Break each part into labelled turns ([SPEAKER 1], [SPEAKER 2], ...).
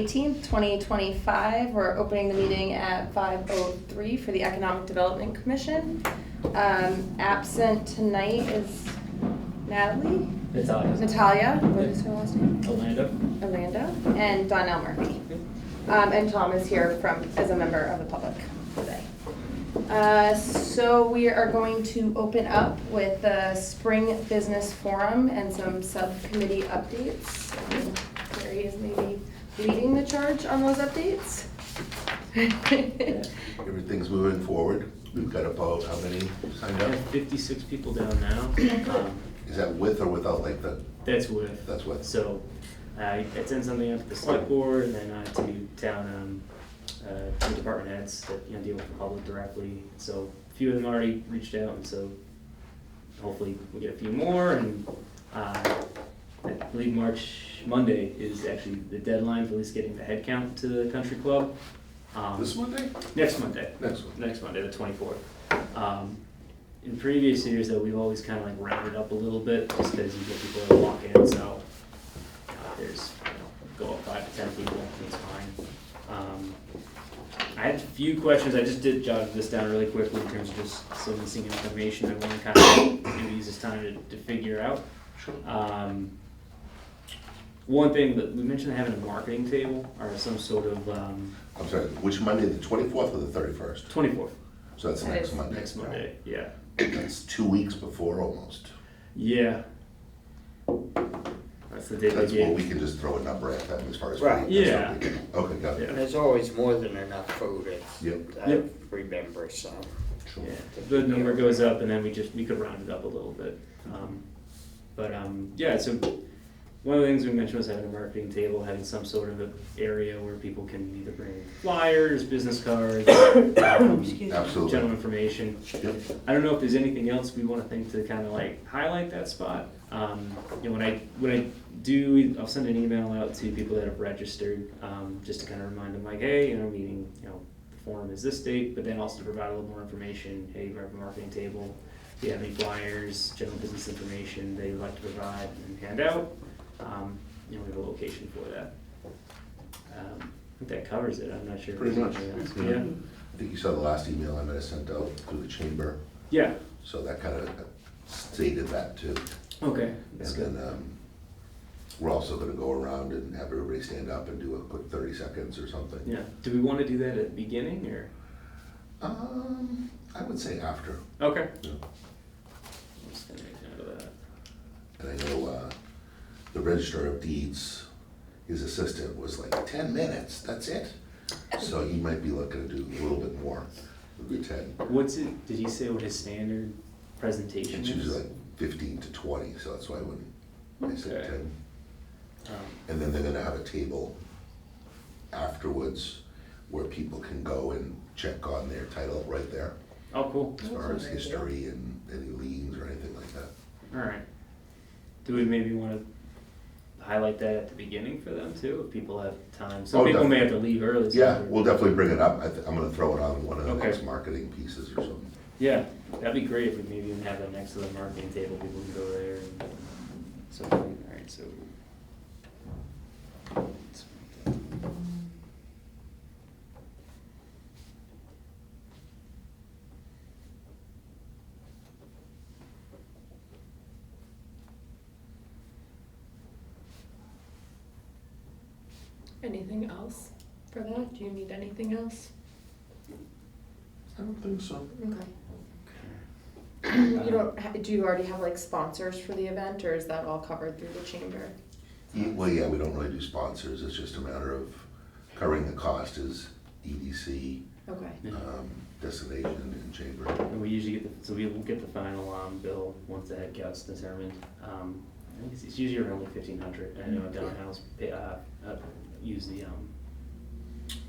[SPEAKER 1] 18th, 2025. We're opening the meeting at 5:03 for the Economic Development Commission. Absent tonight is Natalie? Natalia, what is her last name? Orlando, and Donnell Murphy. And Tom is here as a member of the public today. So we are going to open up with the Spring Business Forum and some subcommittee updates. Carrie is maybe leading the charge on those updates.
[SPEAKER 2] Everything's moving forward. We've got about how many signed up?
[SPEAKER 3] 56 people down now.
[SPEAKER 2] Is that with or without like the?
[SPEAKER 3] That's with.
[SPEAKER 2] That's with.
[SPEAKER 3] So I send something up to the select board and then to town department heads that deal with the public directly. So a few of them already reached out, and so hopefully we'll get a few more. And I believe Monday is actually the deadline for at least getting the head count to the country club.
[SPEAKER 2] This Monday?
[SPEAKER 3] Next Monday.
[SPEAKER 2] Next
[SPEAKER 3] Monday, the 24th. In previous years, though, we've always kind of like rounded up a little bit just because you get people that walk in. So there's go up 5 to 10 people. That's fine. I had a few questions. I just jotted this down really quickly in terms of just some missing information I want to kind of maybe use this time to figure out.
[SPEAKER 2] Sure.
[SPEAKER 3] One thing that we mentioned having a marketing table or some sort of.
[SPEAKER 2] I'm sorry, which Monday, the 24th or the 31st?
[SPEAKER 3] 24th.
[SPEAKER 2] So that's next Monday.
[SPEAKER 3] Next Monday, yeah.
[SPEAKER 2] That's 2 weeks before almost.
[SPEAKER 3] Yeah. That's the day
[SPEAKER 2] That's
[SPEAKER 3] they
[SPEAKER 2] what
[SPEAKER 3] gave.
[SPEAKER 2] we can just throw a number at them as far as.
[SPEAKER 4] Right.
[SPEAKER 3] Yeah.
[SPEAKER 2] Okay, got it.
[SPEAKER 4] And there's always more than enough food,
[SPEAKER 2] Yep.
[SPEAKER 4] I remember, so.
[SPEAKER 2] Sure.
[SPEAKER 3] Yeah, the number goes up and then we could round it up a little bit. Yeah, so one of the things we mentioned was having a marketing table, having some sort of an area where people can either bring flyers, business cards,
[SPEAKER 2] Absolutely.
[SPEAKER 3] general information.
[SPEAKER 2] Yep.
[SPEAKER 3] I don't know if there's anything else we want to think to kind of like highlight that spot. When I do, I'll send an email out to people that have registered, just to kind of remind them like, hey, meeting, the forum is this date, but then also to provide a little more information. Hey, we have a marketing table. If you have any flyers, general business information that you'd like to provide and hand out, we have a location for that. I think that covers it. I'm not sure.
[SPEAKER 2] Pretty
[SPEAKER 3] if
[SPEAKER 2] much.
[SPEAKER 3] there's anything else.
[SPEAKER 2] Yeah.
[SPEAKER 3] Yeah.
[SPEAKER 2] I think you saw the last email I might have sent out through the chamber.
[SPEAKER 3] Yeah.
[SPEAKER 2] So that kind of stated that too.
[SPEAKER 3] Okay. That's
[SPEAKER 2] And
[SPEAKER 3] good.
[SPEAKER 2] then we're also going to go around and have everybody stand up and do a quick 30 seconds or something.
[SPEAKER 3] Yeah. Do we want to do that at the beginning or?
[SPEAKER 2] I would say after.
[SPEAKER 3] Okay.
[SPEAKER 2] Yeah.
[SPEAKER 3] I'm just gonna make note of that.
[SPEAKER 2] And I know the Register of Deeds, his assistant was like 10 minutes, that's it. So he might be looking to do a little bit more, maybe 10.
[SPEAKER 3] What's it? Did he say what his standard presentation
[SPEAKER 2] It's
[SPEAKER 3] is?
[SPEAKER 2] usually like 15 to 20, so that's why I said
[SPEAKER 3] Okay.
[SPEAKER 2] 10.
[SPEAKER 3] Um,
[SPEAKER 2] And then they're gonna have a table afterwards where people can go and check on their title right there,
[SPEAKER 3] oh, cool.
[SPEAKER 2] as far as history and any liens or anything like that.
[SPEAKER 3] All right. Do we maybe want to highlight that at the beginning for them too, if people have time? Some
[SPEAKER 2] Oh,
[SPEAKER 3] people may have to
[SPEAKER 2] definitely.
[SPEAKER 3] leave early. so
[SPEAKER 2] Yeah,
[SPEAKER 3] they're-
[SPEAKER 2] we'll definitely bring it up. I'm gonna throw it on one of the
[SPEAKER 3] Okay.
[SPEAKER 2] next marketing pieces or something.
[SPEAKER 3] Yeah, that'd be great if we maybe even have that next to the marketing table. People can go there and so. All right, so.
[SPEAKER 1] Anything else for that? Do you need anything else?
[SPEAKER 2] I don't think so.
[SPEAKER 1] Okay. Do you already have like sponsors for the event, or is that all covered through the chamber?
[SPEAKER 2] Well, yeah, we don't really do sponsors. It's just a matter of covering the cost as EDC,
[SPEAKER 1] Okay.
[SPEAKER 2] destination and chamber.
[SPEAKER 3] And we usually get we will get the final bill once the head count's determined. I think it's usually around like 1,500. I know Downhouse use the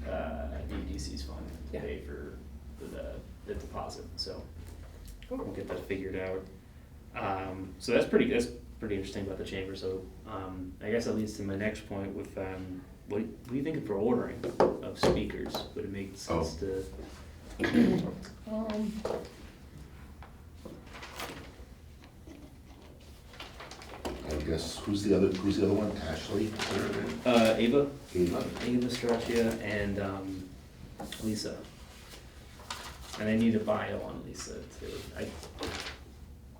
[SPEAKER 3] EDC's fund to pay for the deposit. So we'll get that figured out. So that's pretty interesting about the chamber. So I guess that leads to my next point with what are you thinking for ordering of speakers? Would it make sense to?
[SPEAKER 2] I guess guess, who's the other one? Ashley?
[SPEAKER 3] Ava
[SPEAKER 2] Ava?
[SPEAKER 3] Straccia and Lisa. And I need a bio on Lisa too. I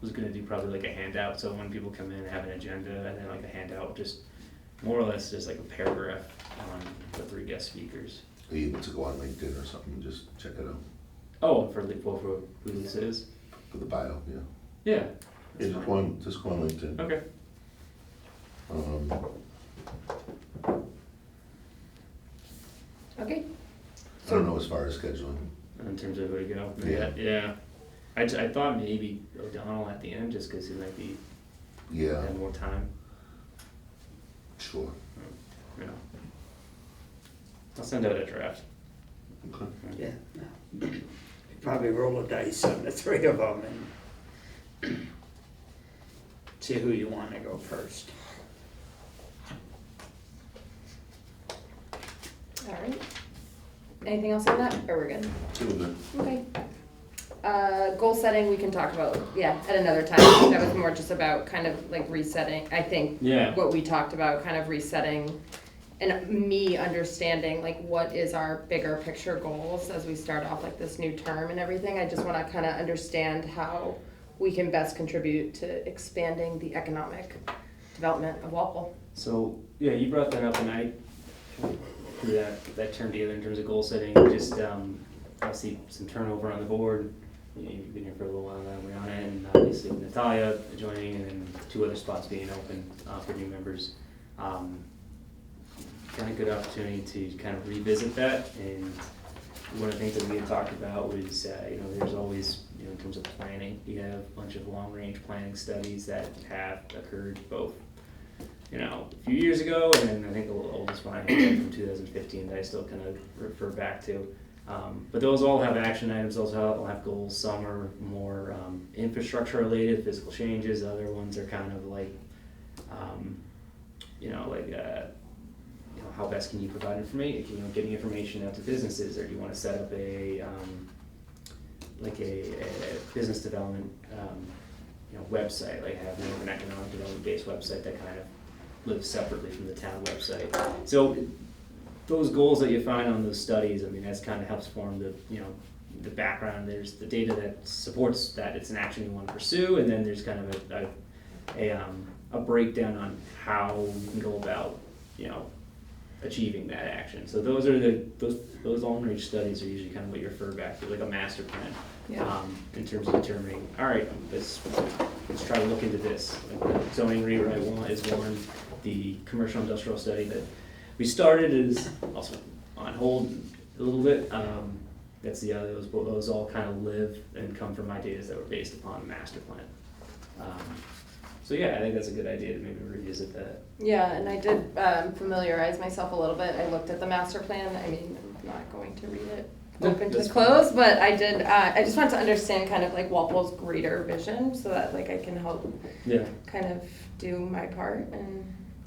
[SPEAKER 3] was gonna do probably like a handout, so when people come in, have an agenda, and then like a handout, just more or less just like a paragraph on the 3 guest speakers.
[SPEAKER 2] Are you able to go on LinkedIn or something and just check it out?
[SPEAKER 3] Oh, for who Lisa is?
[SPEAKER 2] For the bio, yeah.
[SPEAKER 3] Yeah.
[SPEAKER 2] Yeah,
[SPEAKER 3] that's
[SPEAKER 2] just
[SPEAKER 3] fine.
[SPEAKER 2] go on LinkedIn.
[SPEAKER 3] Okay.
[SPEAKER 1] Okay.
[SPEAKER 2] I don't know as far as scheduling.
[SPEAKER 3] In terms of where to go.
[SPEAKER 2] Yeah.
[SPEAKER 3] Yeah. I thought maybe O'Donnell at the end, just because he might be
[SPEAKER 2] Yeah,
[SPEAKER 3] have more time.
[SPEAKER 2] sure.
[SPEAKER 3] You know. I'll send out a draft.
[SPEAKER 2] Okay.
[SPEAKER 4] Yeah, no. Probably roll a dice on the 3 of them and see who you wanna go first.
[SPEAKER 1] All right. Anything else on that, or we're good?
[SPEAKER 2] Too good.
[SPEAKER 1] Okay. Goal setting, we can talk about, yeah, at another time. That was more just about kind of like resetting, I think.
[SPEAKER 3] Yeah.
[SPEAKER 1] What we talked about, kind of resetting and me understanding like what is our bigger picture goals as we start off like this new term and everything. I just wanna kinda understand how we can best contribute to expanding the economic development of Walpole.
[SPEAKER 3] So, yeah, you brought that up and I threw that term together in terms of goal setting, just, obviously some turnover on the board. You've been here for a little while now, Brianna, and obviously Natalia joining, and then 2 other spots being open, for new members. Kind of good opportunity to kind of revisit that, and one of the things that we had talked about was, there's always, in terms of planning, you have a bunch of long-range planning studies that have occurred both, a few years ago, and then I think the oldest one I had from 2015 that I still kind of refer back to. But those all have action items, those all have goals. Some are more infrastructure related, physical changes. Other ones are kind of like, how best can you provide information, getting information out to businesses, or do you want to set up a business development, website, like have more of an economic development based website that kind of lives separately from the town website. So those goals that you find on those studies, that's kind of helps form the background. There's the data that supports that it's an action you want to pursue, and then there's kind of a breakdown on how you can go about, achieving that action. So those are those long-range studies are usually kind of what you refer back to, like a master plan.
[SPEAKER 1] Yeah.
[SPEAKER 3] In terms of determining, all right, let's try to look into this. Like the zoning rewrite is one. The commercial industrial study that we started is also on hold a little bit. That's the other. Those all kind of live and come from ideas that were based upon the master plan. So yeah, I think that's a good idea to maybe revisit that.
[SPEAKER 1] Yeah, and I did familiarize myself a little bit. I looked at the master plan. I'm not going to read it
[SPEAKER 3] No,
[SPEAKER 1] open to
[SPEAKER 3] that's
[SPEAKER 1] close, but I did, I just wanted to understand kind of like Walpole's greater vision so that like I can help
[SPEAKER 3] Yeah.
[SPEAKER 1] kind of do my part and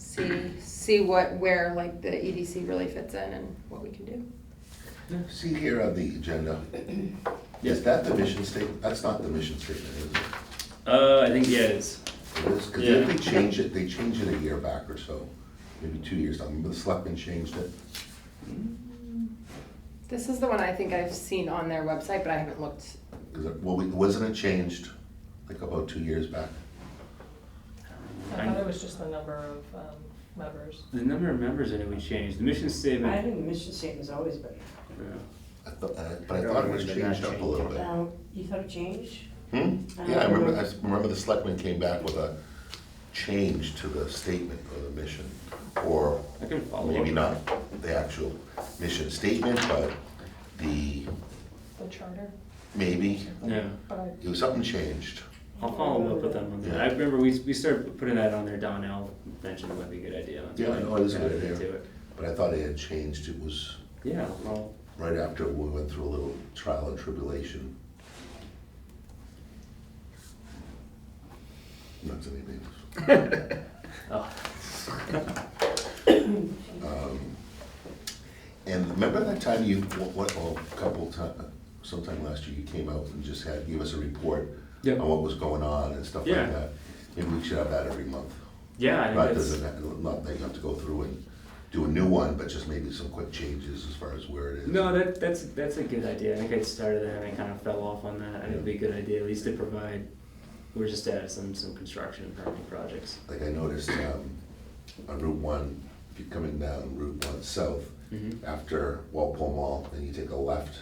[SPEAKER 1] see where like the EDC really fits in and what we can do.
[SPEAKER 2] See here on the agenda, is that the mission statement? That's not the mission statement, is it?
[SPEAKER 3] I think it is.
[SPEAKER 2] It is, because
[SPEAKER 3] Yeah.
[SPEAKER 2] they changed it a year back or so, maybe 2 years now. Remember the selectmen changed it?
[SPEAKER 1] This is the one I think I've seen on their website, but I haven't looked.
[SPEAKER 2] Wasn't it changed like about 2 years back?
[SPEAKER 5] I thought it was just the number of members.
[SPEAKER 3] The number of members in it we changed. The mission
[SPEAKER 6] I
[SPEAKER 3] statement.
[SPEAKER 6] think the mission statement's always been.
[SPEAKER 3] Yeah.
[SPEAKER 2] But I thought it was changed up a little bit.
[SPEAKER 6] You thought it changed?
[SPEAKER 2] Yeah, I remember the selectmen came back with a change to the statement or the mission, or
[SPEAKER 3] I can follow
[SPEAKER 2] maybe
[SPEAKER 3] up.
[SPEAKER 2] not the actual mission statement, but
[SPEAKER 5] The charter,
[SPEAKER 2] maybe,
[SPEAKER 3] Yeah.
[SPEAKER 5] but
[SPEAKER 2] it was something changed.
[SPEAKER 3] I'll follow up with them on that.
[SPEAKER 2] Yeah.
[SPEAKER 3] I remember we started putting that on there. Donnell mentioned it might be a good idea. That's
[SPEAKER 2] Yeah,
[SPEAKER 3] why
[SPEAKER 2] I know it is a
[SPEAKER 3] I
[SPEAKER 2] good
[SPEAKER 3] added
[SPEAKER 2] idea.
[SPEAKER 3] to it.
[SPEAKER 2] But I thought it had changed. It was
[SPEAKER 3] Yeah, well,
[SPEAKER 2] right after we went through a little trial and tribulation. Not to name names.
[SPEAKER 3] oh,
[SPEAKER 2] And remember that time sometime last year, you came out and just gave us a report
[SPEAKER 3] Yep.
[SPEAKER 2] on what was going on and stuff
[SPEAKER 3] Yeah.
[SPEAKER 2] like that. Maybe we should have that every month.
[SPEAKER 3] Yeah, I think
[SPEAKER 2] Not
[SPEAKER 3] that's,
[SPEAKER 2] doesn't, not that you have to go through and do a new one, but just maybe some quick changes as far as where it is.
[SPEAKER 3] no, that's a good idea. I think I started that and I kind of fell off on that. I think it'd be a good idea, at least to provide, we're just at some construction and permitting projects.
[SPEAKER 2] Like I noticed, on Route 1, if you're coming down Route 1 south,
[SPEAKER 3] Mm-hmm.
[SPEAKER 2] after Walpole Mall, then you take a left,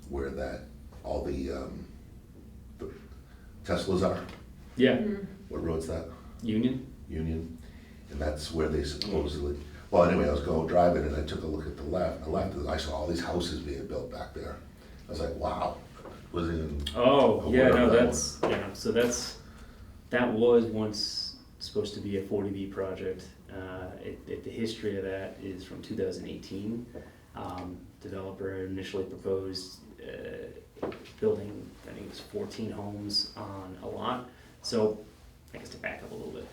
[SPEAKER 2] where all the Teslas are.
[SPEAKER 3] Yeah,
[SPEAKER 2] What road's that?
[SPEAKER 3] Union?
[SPEAKER 2] Union? And that's where they supposedly, well, anyway, I was driving and I took a look at the left, and I saw all these houses being built back there. I was like, wow, wasn't even,
[SPEAKER 3] Oh, yeah,
[SPEAKER 2] Whatever
[SPEAKER 3] no,
[SPEAKER 2] that
[SPEAKER 3] so that was once supposed to be a 40B project. The history of that is from 2018. Developer initially proposed building, I think it was 14 homes on a lot. So, I guess to back up a little bit.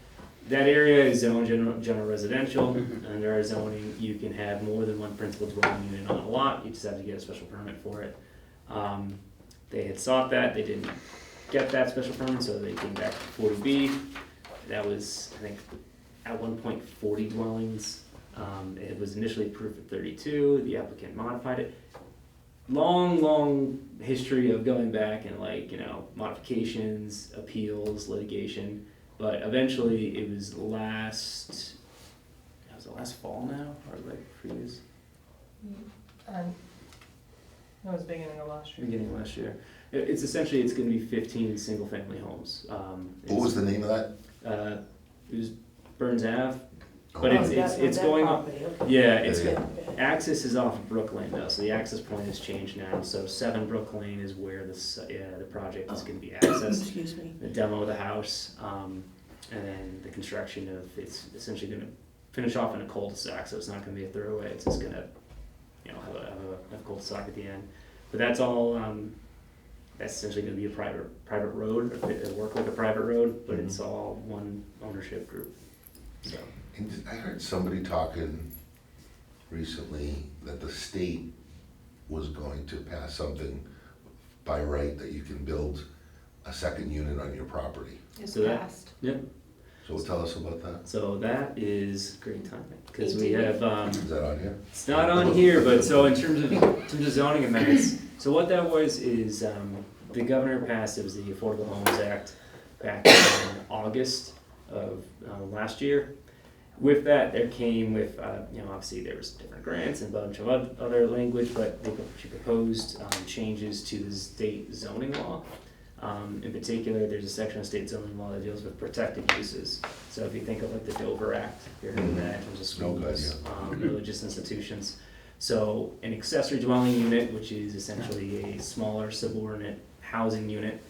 [SPEAKER 3] That area is zoned general residential. Under our zoning, you can have more than one principal dwelling unit on a lot. You just have to get a special permit for it. They had sought that, they didn't get that special permit, so they came back to 40B. That was, I think, at one point 40 dwellings. It was initially approved for 32, the applicant modified it. Long history of going back and modifications, appeals, litigation, but eventually it was last fall now, or previous?
[SPEAKER 5] That was beginning of last year.
[SPEAKER 3] Beginning of last year. It's essentially, it's gonna be 15 single-family homes.
[SPEAKER 2] what was the name of that?
[SPEAKER 3] It was Burns Ave, but
[SPEAKER 2] Oh,
[SPEAKER 3] it's going on.
[SPEAKER 6] Property, okay.
[SPEAKER 3] Yeah, it's
[SPEAKER 2] Yeah.
[SPEAKER 3] access is off of Brook Lane though, so the access point has changed now. So 7 Brook Lane is where the project is gonna be accessed.
[SPEAKER 6] Excuse me.
[SPEAKER 3] The demo of the house, and then the construction of, it's essentially gonna finish off in a cul-de-sac, so it's not gonna be a throwaway. It's just gonna, have a cul-de-sac at the end. But that's all. That's essentially going to be a private road, or work like a private road, but it's all one ownership group. So
[SPEAKER 2] And I heard somebody talking recently that the state was going to pass something by right that you can build a second unit on your property.
[SPEAKER 1] It's
[SPEAKER 3] So that-
[SPEAKER 1] passed.
[SPEAKER 2] So tell us about that.
[SPEAKER 3] So that is great timing because we have.
[SPEAKER 2] Is that on here?
[SPEAKER 3] It's not on here, but so in terms of zoning amendments, so what that was is the governor passed, it was the Affordable Homes Act back in August of last year. With that, there came with, obviously there was different grants and a bunch of other language, but she proposed changes to the state zoning law. In particular, there's a section of state zoning law that deals with protected uses. So if you think of the Dover Act, you're heard of that in terms of schools, religious institutions. So an accessory dwelling unit, which is essentially a smaller subordinate housing unit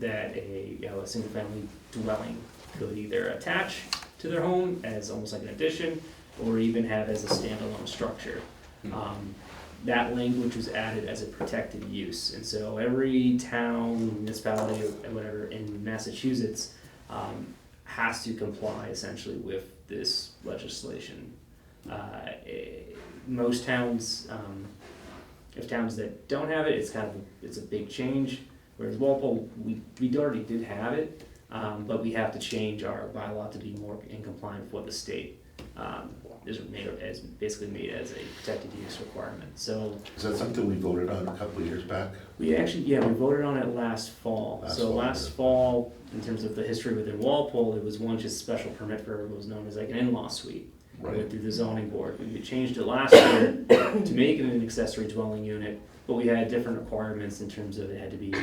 [SPEAKER 3] that a single family dwelling could either attach to their home as almost like an addition, or even have as a standalone structure. That language was added as a protected use, and so every town, municipality, or whatever in Massachusetts has to comply essentially with this legislation. Most towns, if towns that don't have it, it's a big change. Whereas Walpole, we already did have it, but we have to change our bylaw to be more in compliance with what the state is basically made as a protected use requirement. So
[SPEAKER 2] Is that something we voted on a couple of years back?
[SPEAKER 3] we voted on it last fall. Last fall, in terms of the history within Walpole, it was one just special permit for what was known as like an in-law suite.
[SPEAKER 2] Right.
[SPEAKER 3] Went through the zoning board. We changed it last year to make it an accessory dwelling unit, but we had different requirements in terms of it had to be,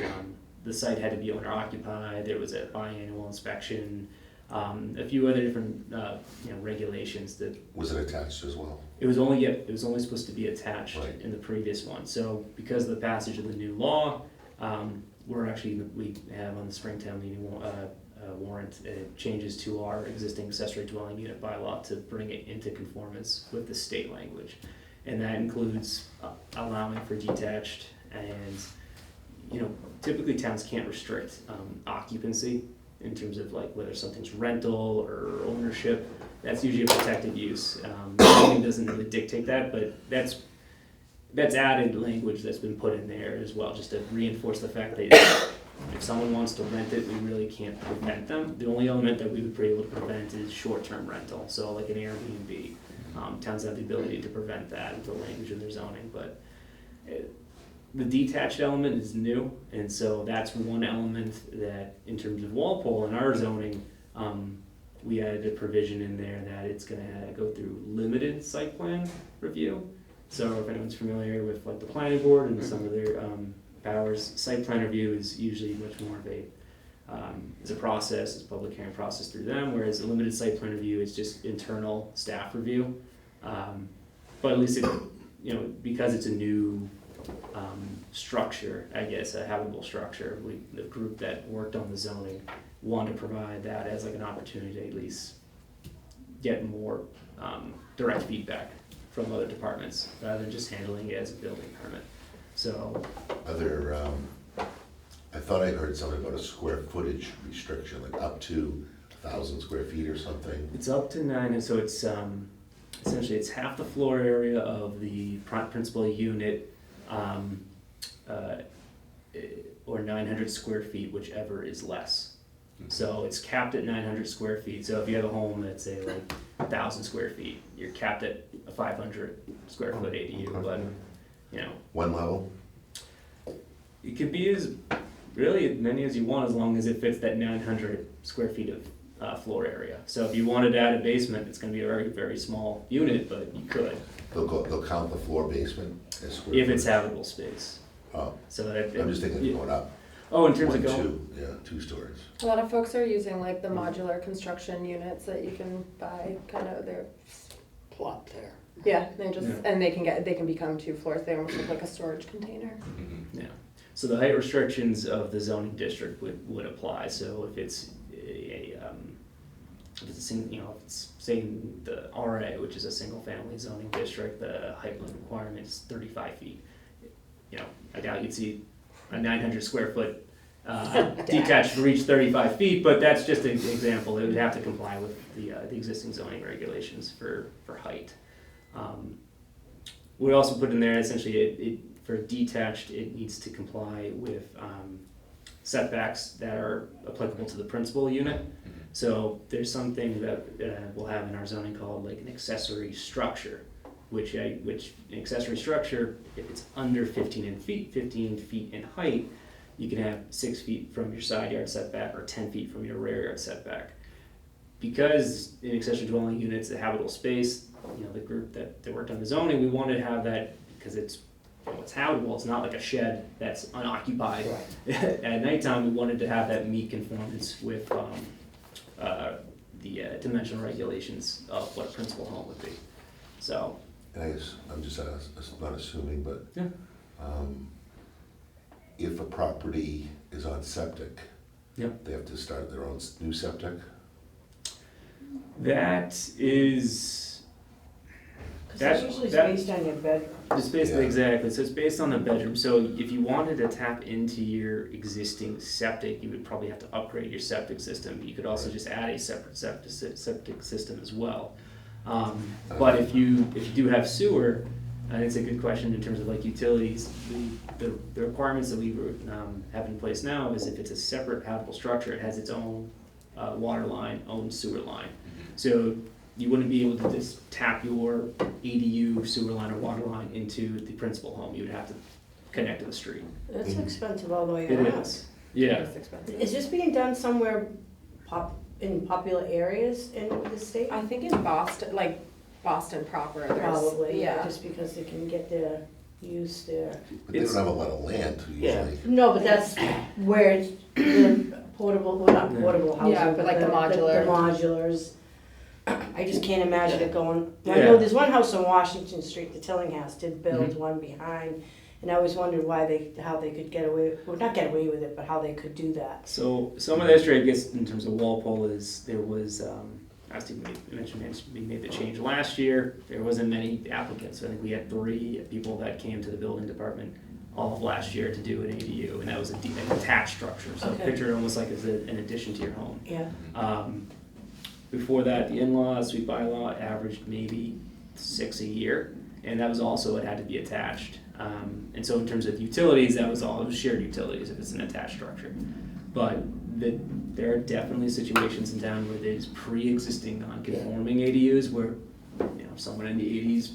[SPEAKER 3] the site had to be owner occupied, there was a biannual inspection, a few other different, regulations that.
[SPEAKER 2] Was it attached as well?
[SPEAKER 3] It was only supposed to be attached
[SPEAKER 2] Right.
[SPEAKER 3] in the previous one. So because of the passage of the new law, we have on the Springtown meeting warrant changes to our existing accessory dwelling unit bylaw to bring it into conformance with the state language, and that includes allowing for detached and typically towns can't restrict occupancy in terms of whether something's rental or ownership. That's usually a protected use. Zoning doesn't really dictate that, but that's added language that's been put in there as well, just to reinforce the fact that If someone wants to rent it, we really can't prevent them. The only element that we would be able to prevent is short-term rental, so like an Airbnb. Towns have the ability to prevent that with the language in their zoning, but the detached element is new, and so that's one element that, in terms of Walpole and our zoning, we added a provision in there that it's gonna go through limited site plan review. So if anyone's familiar with like the planning board and some of their powers, site plan review is usually much more of is a process, it's a public hearing process through them, whereas a limited site plan review is just internal staff review. But at least because it's a new structure, I guess, a habitable structure, the group that worked on the zoning wanted to provide that as like an opportunity to at least get more direct feedback from other departments rather than just handling it as a building permit. So
[SPEAKER 2] I thought I heard something about a square footage restriction, like up to 1,000 square feet or something.
[SPEAKER 3] it's up to 9, and so it's essentially it's half the floor area of the principal unit, or 900 square feet, whichever is less. So it's capped at 900 square feet. So if you have a home that's say like 1,000 square feet, you're capped at a 500 square foot ADU.
[SPEAKER 2] Okay.
[SPEAKER 3] But
[SPEAKER 2] One level?
[SPEAKER 3] it could be as really as many as you want, as long as it fits that 900 square feet of floor area. So if you wanted to add a basement, it's going to be a very, very small unit, but you could
[SPEAKER 2] They'll count the floor basement as square
[SPEAKER 3] if it's
[SPEAKER 2] footage?
[SPEAKER 3] habitable space.
[SPEAKER 2] Oh,
[SPEAKER 3] So that
[SPEAKER 2] I'm just thinking of going up.
[SPEAKER 3] Oh, in terms
[SPEAKER 2] One,
[SPEAKER 3] of going.
[SPEAKER 2] two, yeah, 2 stories.
[SPEAKER 1] A lot of folks are using like the modular construction units that you can buy, kind of, they're,
[SPEAKER 4] Plot there.
[SPEAKER 1] yeah, they just,
[SPEAKER 3] Yeah.
[SPEAKER 1] and they can become 2 floors, they almost look like a storage container.
[SPEAKER 3] Yeah, so the height restrictions of the zoning district would apply, so if it's if it's saying the RA, which is a single family zoning district, the height limit requirement is 35 feet. I doubt you'd see a 900 square foot detached reach 35 feet, but that's just an example. It would have to comply with the existing zoning regulations for height. We also put in there essentially for detached, it needs to comply with setbacks that are applicable to the principal unit. So there's something that we'll have in our zoning called like an accessory structure, which an accessory structure, if it's under 15 feet in height, you can have 6 feet from your side yard setback or 10 feet from your rear yard setback. Because in accessory dwelling units, a habitable space, the group that worked on the zoning, we wanted to have that because it's habitable. It's not like a shed that's unoccupied.
[SPEAKER 4] Right.
[SPEAKER 3] At nighttime, we wanted to have that meet conformance with the dimensional regulations of what a principal home would be. So.
[SPEAKER 2] And I'm just not assuming, but
[SPEAKER 3] Yeah.
[SPEAKER 2] If a property is on septic,
[SPEAKER 3] Yep.
[SPEAKER 2] they have to start their own new septic?
[SPEAKER 3] That is,
[SPEAKER 6] Because
[SPEAKER 3] That-
[SPEAKER 6] that's usually
[SPEAKER 3] that-
[SPEAKER 6] based on your bedroom.
[SPEAKER 3] it's based
[SPEAKER 2] Yeah.
[SPEAKER 3] exactly, so it's based on the bedroom. So if you wanted to tap into your existing septic, you would probably have to upgrade your septic system. You could also just add a separate septic system as well. But if you do have sewer, and it's a good question in terms of like utilities, the requirements that we have in place now is if it's a separate habitable structure, it has its own water line, own sewer line. So you wouldn't be able to just tap your ADU sewer line or water line into the principal home. You would have to connect to the street.
[SPEAKER 6] That's expensive all the way
[SPEAKER 3] It
[SPEAKER 6] around.
[SPEAKER 3] is. Yeah.
[SPEAKER 1] It's expensive.
[SPEAKER 6] Is this being done somewhere in popular areas in the state?
[SPEAKER 1] I think in Boston, like Boston proper, there's,
[SPEAKER 6] Probably, yeah,
[SPEAKER 1] yeah.
[SPEAKER 6] just because they can get their use there.
[SPEAKER 2] But they don't have a lot of land
[SPEAKER 3] Yeah.
[SPEAKER 2] usually.
[SPEAKER 6] No, but that's where it's the portable, well, not portable housing.
[SPEAKER 1] Yeah, but like the modular.
[SPEAKER 6] The modulars. I just can't imagine it going, I
[SPEAKER 3] Yeah.
[SPEAKER 6] know there's one house on Washington Street, the Tillinghast did build
[SPEAKER 3] Mhm.
[SPEAKER 6] one behind. And I always wondered how they could get away, well, not get away with it, but how they could do that.
[SPEAKER 3] So some of the history, I guess, in terms of Walpole is there was, as you mentioned, we made the change last year. There wasn't many applicants. I think we had 3 people that came to the building department all of last year to do an ADU, and that was an attached structure. So
[SPEAKER 6] Okay.
[SPEAKER 3] picture it almost like as an addition to your home.
[SPEAKER 6] Yeah,
[SPEAKER 3] Before that, the in-law suite bylaw averaged maybe 6 a year, and that was also, it had to be attached. And so in terms of utilities, that was all, it was shared utilities if it's an attached structure. But there are definitely situations in town where there's pre-existing non-conforming ADUs where, if someone in the 80s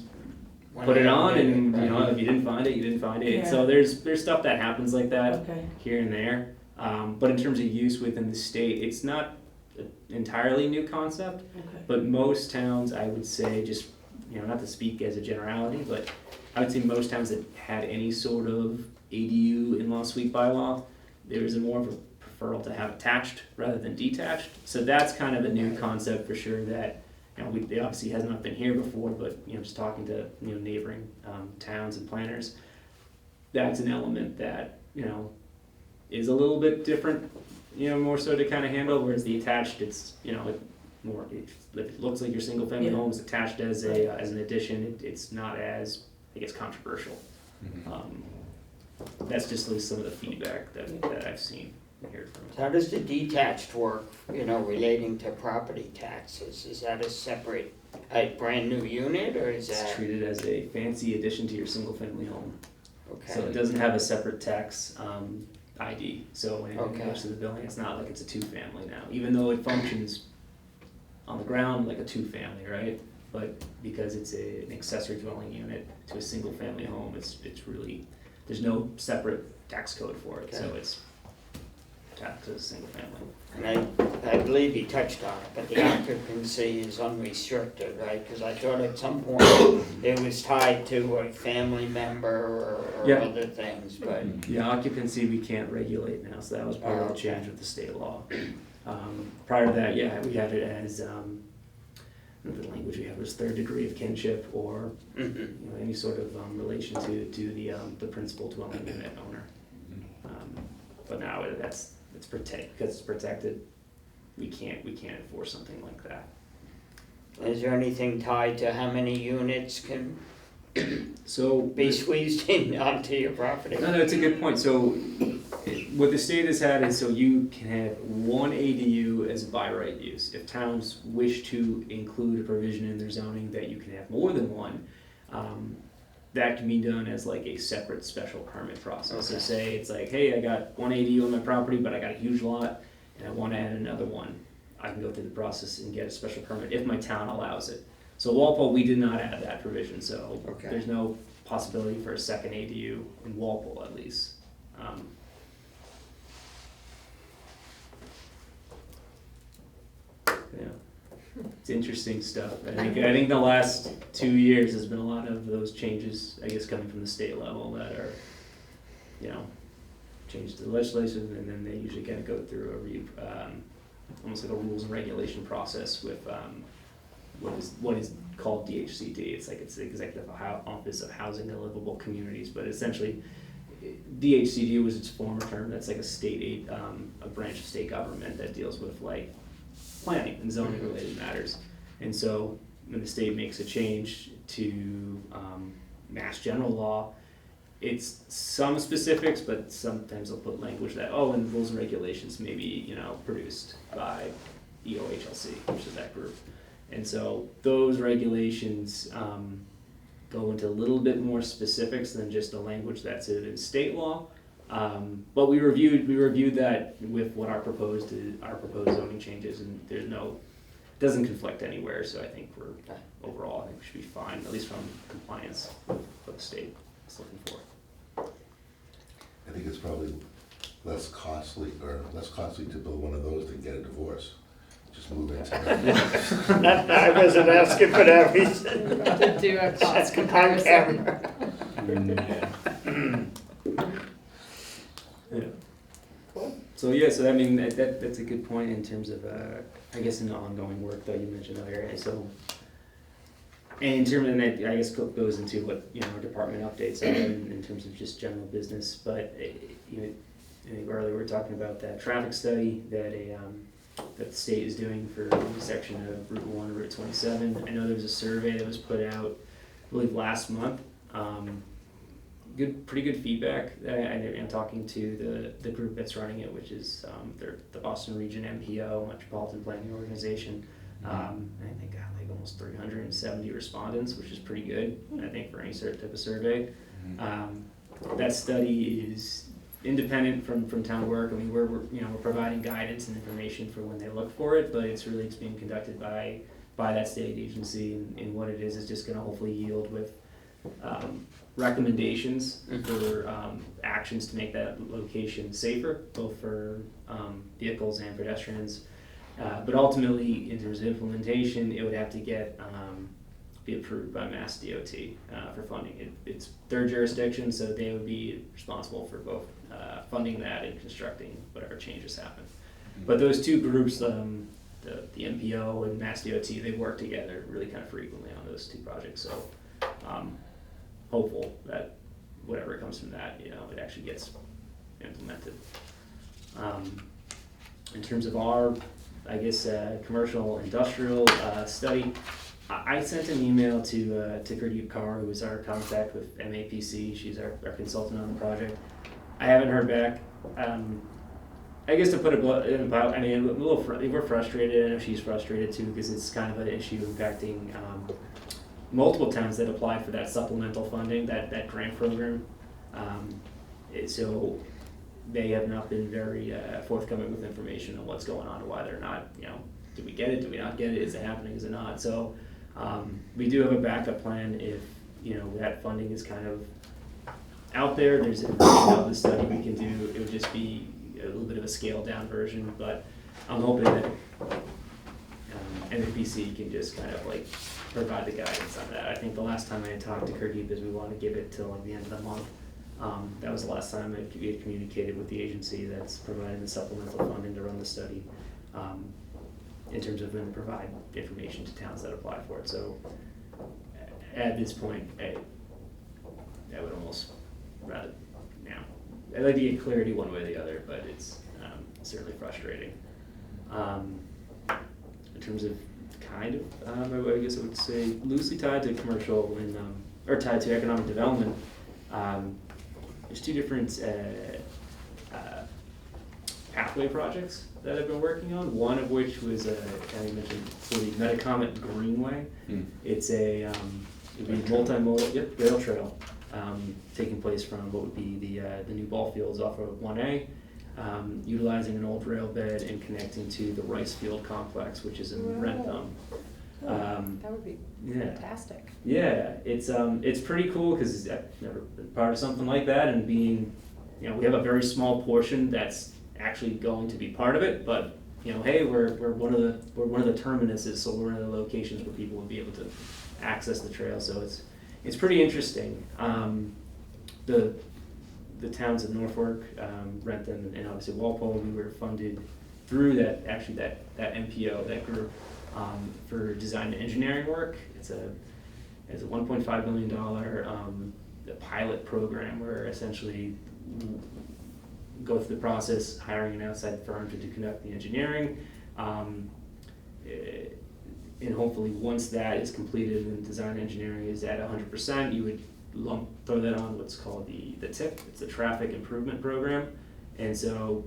[SPEAKER 3] put it on and, if you didn't find it, you didn't find it.
[SPEAKER 6] Yeah.
[SPEAKER 3] So there's stuff that happens like that
[SPEAKER 6] Okay,
[SPEAKER 3] here and there. But in terms of use within the state, it's not an entirely new concept,
[SPEAKER 6] okay.
[SPEAKER 3] but most towns, I would say, just, not to speak as a generality, but I would say most towns that had any sort of ADU in-law suite bylaw, there was more of a preferral to have attached rather than detached. So that's kind of a new concept for sure that, it obviously has not been here before, but, just talking to, neighboring towns and planners, that's an element that, is a little bit different, more so to kind of handle, whereas the attached, it's, it looks like your single family
[SPEAKER 6] Yeah.
[SPEAKER 3] home is attached as as an addition, it's not as, I guess, controversial. That's just at least some of the feedback that I've seen and heard from.
[SPEAKER 4] So how does the detached work, relating to property taxes? Is that a separate, a brand new unit, or is
[SPEAKER 3] It's
[SPEAKER 4] that,
[SPEAKER 3] treated as a fancy addition to your single family home. So it
[SPEAKER 4] okay,
[SPEAKER 3] doesn't have a separate tax ID, so when it
[SPEAKER 4] Okay.
[SPEAKER 3] goes to the building, it's not like it's a two-family now, even though it functions on the ground like a two-family, right? But because it's an accessory dwelling unit to a single-family home, it's really, there's no separate tax code for it, so
[SPEAKER 4] Okay.
[SPEAKER 3] it's taxed as a single family.
[SPEAKER 4] and I believe he touched on it, but the occupancy is unrestricted, right? Because I thought at some point it was tied to a family member or
[SPEAKER 3] Yeah.
[SPEAKER 4] other things, but,
[SPEAKER 3] The occupancy we can't regulate now, so that was part of the
[SPEAKER 4] Okay.
[SPEAKER 3] change with the state law. Prior to that, we had it as, the language we had was third degree of kinship or,
[SPEAKER 4] mhm.
[SPEAKER 3] any sort of relation to the principal dwelling unit owner. But now it's because it's protected, we can't enforce something like that.
[SPEAKER 4] Is there anything tied to how many units can
[SPEAKER 3] So
[SPEAKER 4] be squeezed in onto your property?
[SPEAKER 3] No, it's a good point. So what the state has had is so you can have one ADU as by right use. If towns wish to include a provision in their zoning that you can have more than one, that can be done as like a separate special permit process. So
[SPEAKER 4] Okay.
[SPEAKER 3] say it's like, hey, I got one ADU on my property, but I got a huge lot and I want to add another one. I can go through the process and get a special permit if my town allows it. So Walpole, we did not add that provision, so
[SPEAKER 4] Okay.
[SPEAKER 3] there's no possibility for a second ADU in Walpole at least. Yeah, it's interesting stuff. I think the last 2 years has been a lot of those changes, I guess, coming from the state level that are, changed to the legislation, and then they usually kind of go through almost like a rules and regulation process with what is called DHCD. It's the Executive Office of Housing and Livable Communities, but essentially DHCD was its former term. That's like a state aid, a branch of state government that deals with like planning and zoning related matters. And so when the state makes a change to Mass General Law, it's some specifics, but sometimes they'll put language that, and rules and regulations may be, produced by EOHLC, which is that group. And so those regulations go into a little bit more specifics than just the language that's in state law. But we reviewed that with what our proposed zoning changes, and doesn't conflict anywhere. So I think overall, I think we should be fine, at least from compliance with what the state is looking for.
[SPEAKER 2] I think it's probably less costly to build one of those than get a divorce. Just move into that.
[SPEAKER 4] I wasn't asking for that reason.
[SPEAKER 1] To do a cost
[SPEAKER 4] On
[SPEAKER 1] comparison.
[SPEAKER 4] camera.
[SPEAKER 3] Yeah. So yeah, so I mean that's a good point in terms of I guess in the ongoing work that you mentioned earlier. And so, and in terms of that, I guess goes into what our department updates are in terms of just general business. But I think earlier we were talking about that traffic study that that the state is doing for the section of Route 1 and Route 27. I know there was a survey that was put out, I believe last month. Pretty good feedback. I'm talking to the group that's running it, which is they're the Boston Region MPO, Metropolitan Planning Organization. I think got like almost 370 respondents, which is pretty good, I think, for any type of survey. That study is independent from town work. I mean, we're providing guidance and information for when they look for it, but it's being conducted by that state agency, and what it is just gonna hopefully yield with recommendations for actions to make that location safer, both for vehicles and pedestrians. But ultimately, in terms of implementation, it would have to be approved by Mass DOT for funding. It's their jurisdiction, so they would be responsible for both funding that and constructing whatever changes happen. But those two groups, the MPO and Mass DOT, they work together really kind of frequently on those two projects. So hopeful that whatever comes from that, it actually gets implemented. In terms of our, I guess, commercial industrial study, I sent an email to Gurdeep Kaur, who is our contact with MAPC. She's our consultant on the project. I haven't heard back. I guess to put it about, I mean, we're frustrated. I know she's frustrated too, because it's kind of an issue impacting multiple towns that applied for that supplemental funding, that grant program. So they have not been very forthcoming with information on what's going on, or why they're not, did we get it, did we not get it, is it happening, is it not? So we do have a backup plan if, that funding is kind of out there. There's information about the study we can do. It would just be a little bit of a scaled down version, but I'm hoping that MAPC can just kind of like provide the guidance on that. I think the last time I had talked to Gurdeep is we want to give it till like the end of the month. That was the last time we had communicated with the agency that's providing the supplemental funding to run the study, in terms of when to provide information to towns that apply for it. So at this point, I would almost rather, I'd like to get clarity one way or the other, but it's certainly frustrating. In terms of I guess I would say loosely tied to commercial and or tied to economic development. There's two different pathway projects that I've been working on. One of which was County mentioned for the Metacomet Greenway. It's it'd be multimodal rail trail taking place from what would be the new ball fields off of 1A, utilizing an old rail bed and connecting to the Rice Field complex, which is in Rentham.
[SPEAKER 1] That would be fantastic.
[SPEAKER 3] Yeah, it's pretty cool because I've never been part of something like that, and being, we have a very small portion that's actually going to be part of it, but hey, we're one of the terminuses, so we're one of the locations where people will be able to access the trail. So it's pretty interesting. The towns of Norfolk, Rentham, and obviously Walpole, we were funded through that MPO, that group, for design and engineering work. It's a $1.5 million pilot program where essentially go through the process, hiring an outside firm to conduct the engineering, and hopefully once that is completed and design engineering is at 100%, you would throw that on what's called the TIP. It's the Traffic Improvement Program, and so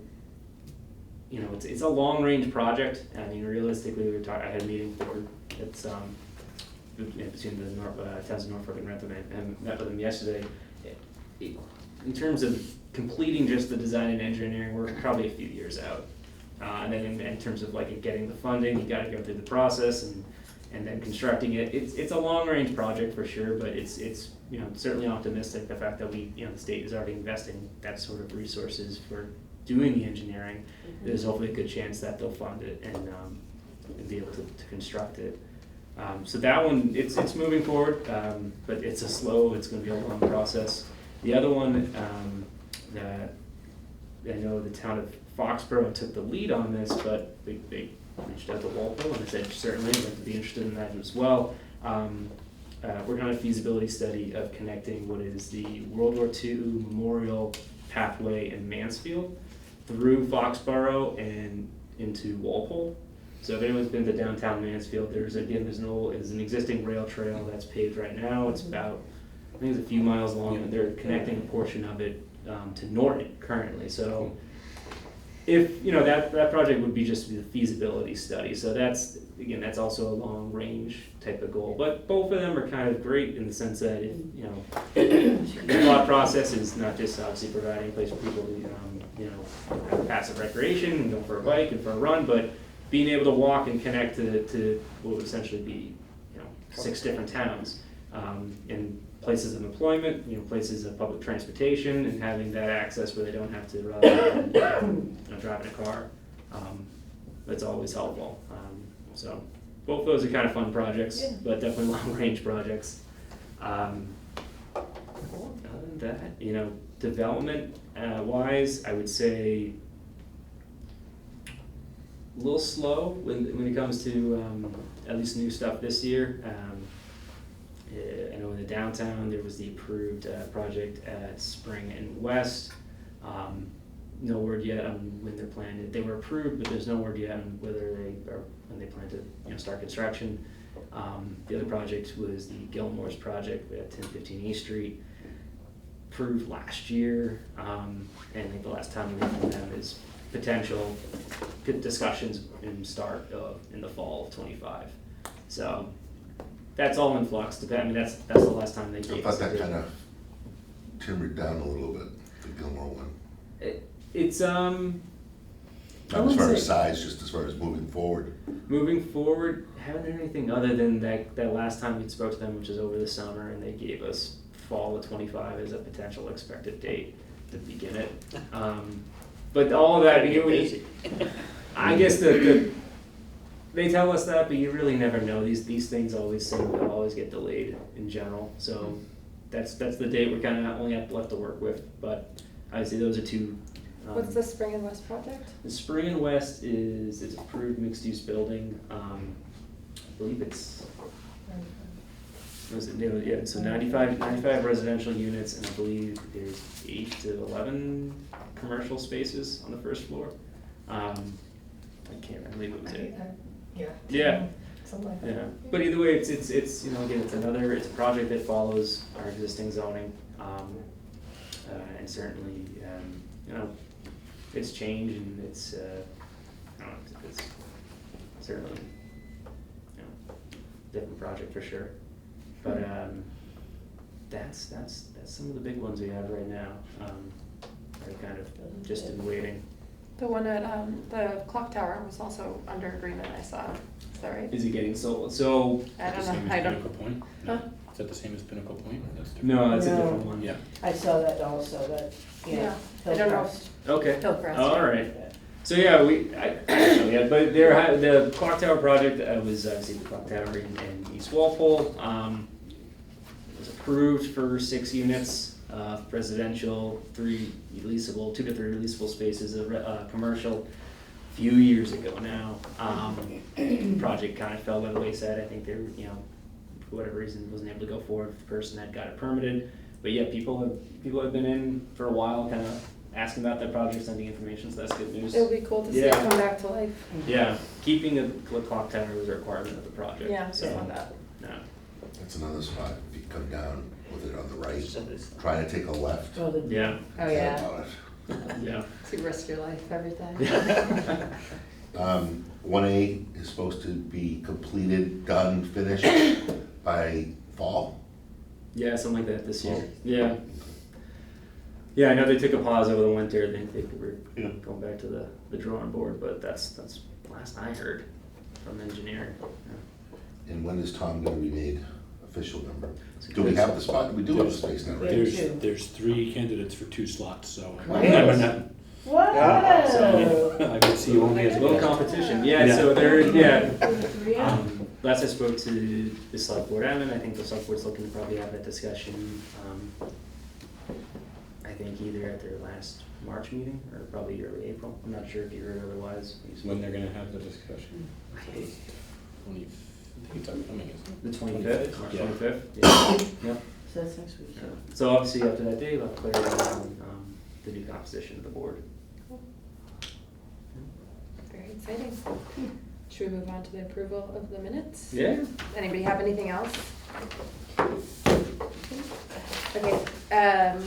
[SPEAKER 3] it's a long range project. I mean, realistically, I had a meeting between the towns of Norfolk and Rentham, and met with them yesterday. In terms of completing just the design and engineering work, probably a few years out. And then in terms of like getting the funding, you got to go through the process and then constructing it. It's a long range project for sure, but it's certainly optimistic, the fact that the state is already investing that sort of resources for doing the engineering. There's hopefully a good chance that they'll fund it and be able to construct it. So that one, it's moving forward, but it's it's going to be a long process. The other one that I know the town of Foxborough took the lead on this, but they reached out to Walpole and they said certainly I'd like to be interested in that as well. Working on a feasibility study of connecting what is the World War II Memorial Pathway in Mansfield through Foxborough and into Walpole. So if anyone's been to downtown Mansfield, there's an existing rail trail that's paved right now. It's about, I think it's a few miles long, and they're connecting a portion of it to Norton currently. So if, you know, that project would be just the feasibility study, so that's, again, that's also a long range type of goal, but both of them are kind of great in the sense that, if, you know, the thought process is not just obviously providing a place for people to, you know, have passive recreation and go for a bike and for a run, but being able to walk and connect to what would essentially be, you know, 6 different towns, and places of employment, you know, places of public transportation, and having that access where they don't have to drive in a car. That's always helpful. So both of those are kind of fun projects,
[SPEAKER 1] Yeah.
[SPEAKER 3] but definitely long-range projects. Other than that, you know, development wise, I would say a little slow when it comes to at least new stuff this year. I know in the downtown, there was the approved project at Spring and West. No word yet on when they're planning. They were approved, but there's no word yet on whether when they plan to, you know, start construction. The other project was the Gilmore's project at 1015 East Street, approved last year. And I think the last time we heard from them is potential discussions and start in the fall of '25. So that's all in flux. I mean, that's the last time they
[SPEAKER 2] I
[SPEAKER 3] gave
[SPEAKER 2] thought
[SPEAKER 3] us.
[SPEAKER 2] that kind of timbered down a little bit, the Gilmore one.
[SPEAKER 3] It's
[SPEAKER 2] Not as
[SPEAKER 3] wouldn't
[SPEAKER 2] far
[SPEAKER 3] say-
[SPEAKER 2] as size, just as far as moving forward.
[SPEAKER 3] moving forward, haven't heard anything other than that last time we spoke to them, which was over the summer, and they gave us fall of '25 as a potential expected date to begin it. But all of that,
[SPEAKER 4] Gotta get busy.
[SPEAKER 3] I guess they tell us that, but you really never know. These things always get delayed in general. So that's the date we're kind of only left to work with. But obviously those are two.
[SPEAKER 1] What's the Spring and West project?
[SPEAKER 3] The Spring and West is approved mixed use building. I believe it's. Was it, yeah, so 95 residential units, and I believe there's 8 to 11 commercial spaces on the first floor. I can't remember, I believe it was it. Yeah.
[SPEAKER 5] Something like that.
[SPEAKER 3] Yeah, but either way, it's you know, again, it's a project that follows our existing zoning, and certainly, you know, it's changed and it's, I don't know, it's certainly, you know, different project for sure. But that's some of the big ones we have right now. Are kind of just in waiting.
[SPEAKER 1] The one at the clock tower was also under agreement, I saw. Is that right?
[SPEAKER 3] Is it getting sold? So
[SPEAKER 1] I
[SPEAKER 7] The
[SPEAKER 1] don't
[SPEAKER 7] same
[SPEAKER 1] know.
[SPEAKER 7] as
[SPEAKER 1] I don't.
[SPEAKER 7] Pinnacle Point?
[SPEAKER 1] Huh?
[SPEAKER 7] Is that the same as Pinnacle Point? That's different.
[SPEAKER 3] no, that's a
[SPEAKER 6] No.
[SPEAKER 3] different one.
[SPEAKER 7] Yeah.
[SPEAKER 6] I saw that also, that,
[SPEAKER 1] Yeah, I don't know.
[SPEAKER 6] Hillcrest.
[SPEAKER 3] Okay.
[SPEAKER 1] Hillcrest.
[SPEAKER 3] All right. So yeah, but the clock tower project was obviously the clock tower in East Walpole. It was approved for 6 units, residential, 2 to 3 leasable spaces, commercial. A few years ago now, project kind of fell by the wayside. I think they were, you know, for whatever reason, wasn't able to go forward. The person that got it permitted, but yeah, people have been in for a while, kind of asking about that project, sending information, so that's good news.
[SPEAKER 1] It'll be cool to see it
[SPEAKER 3] Yeah.
[SPEAKER 1] come back to life.
[SPEAKER 3] Yeah, keeping the clock tower was a requirement of the project.
[SPEAKER 1] Yeah,
[SPEAKER 3] so,
[SPEAKER 1] just on that.
[SPEAKER 3] no.
[SPEAKER 2] That's another spot, if you come down with it on the right,
[SPEAKER 4] So this-
[SPEAKER 2] try to take a left.
[SPEAKER 6] Oh, the-
[SPEAKER 3] Yeah,
[SPEAKER 8] Oh,
[SPEAKER 2] Forget
[SPEAKER 8] yeah,
[SPEAKER 2] about it.
[SPEAKER 3] yeah.
[SPEAKER 8] to risk your life every time.
[SPEAKER 2] 1A is supposed to be completed, done, finished by fall.
[SPEAKER 3] Yeah, something like that this year. Yeah. Yeah, I know they took a pause over the winter. They were
[SPEAKER 2] Yeah.
[SPEAKER 3] going back to the drawing board, but that's last I heard from engineering.
[SPEAKER 2] And when is Tom gonna be made official member?
[SPEAKER 3] So
[SPEAKER 2] Do we
[SPEAKER 3] good.
[SPEAKER 2] have the spot? We do have the space now, right?
[SPEAKER 6] There's two.
[SPEAKER 7] There's 3 candidates for 2 slots, so.
[SPEAKER 6] What?
[SPEAKER 7] I'm not-
[SPEAKER 6] Wow!
[SPEAKER 7] I can see only as
[SPEAKER 3] A little
[SPEAKER 7] well.
[SPEAKER 3] competition. Yeah,
[SPEAKER 7] Yeah.
[SPEAKER 3] so they're
[SPEAKER 6] Yeah.
[SPEAKER 3] last I spoke to the select board admin, I think the select board's looking to probably have that discussion. I think either at their last March meeting or probably early April. I'm not sure if you heard otherwise.
[SPEAKER 7] When they're gonna have the discussion.
[SPEAKER 3] I think
[SPEAKER 7] 20, I think it's upcoming, isn't it?
[SPEAKER 3] the 25th, March
[SPEAKER 7] Yeah.
[SPEAKER 3] 25th. Yeah. Yep.
[SPEAKER 6] So that's next week.
[SPEAKER 3] Yeah. So obviously after that day, we'll have clarity on the new composition of the board.
[SPEAKER 1] Very exciting. Should we move on to the approval of the minutes?
[SPEAKER 3] Yeah.
[SPEAKER 1] Anybody have anything else? Okay,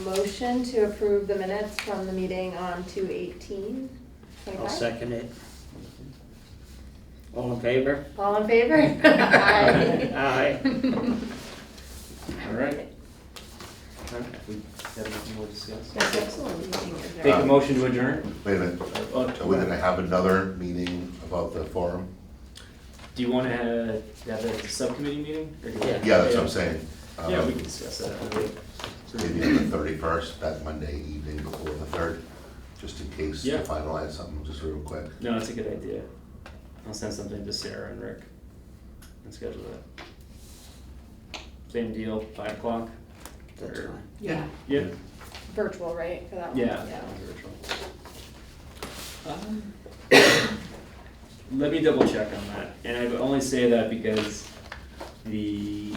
[SPEAKER 1] motion to approve the minutes from the meeting on 2/18.
[SPEAKER 4] I'll
[SPEAKER 1] 25?
[SPEAKER 4] second it. All in favor?
[SPEAKER 1] All in favor? Aye.
[SPEAKER 4] Aye.
[SPEAKER 3] All right. We have nothing more to discuss.
[SPEAKER 1] That's excellent.
[SPEAKER 3] Take a motion to adjourn.
[SPEAKER 2] Wait a minute, are we gonna have another meeting about the forum?
[SPEAKER 3] Do you want to have a subcommittee meeting? Or do you-
[SPEAKER 2] Yeah, that's what I'm saying.
[SPEAKER 3] Yeah, we can discuss that.
[SPEAKER 2] Maybe on the 31st, that Monday evening before the 3rd, just in case to
[SPEAKER 3] Yeah.
[SPEAKER 2] finalize something, just real quick.
[SPEAKER 3] No, that's a good idea. I'll send something to Sarah and Rick and schedule that. Same deal, 5 o'clock?
[SPEAKER 4] That's fine.
[SPEAKER 1] Yeah.
[SPEAKER 3] Yeah.
[SPEAKER 1] Virtual, right, for that one?
[SPEAKER 3] Yeah. Virtual. Let me double check on that, and I would only say that because the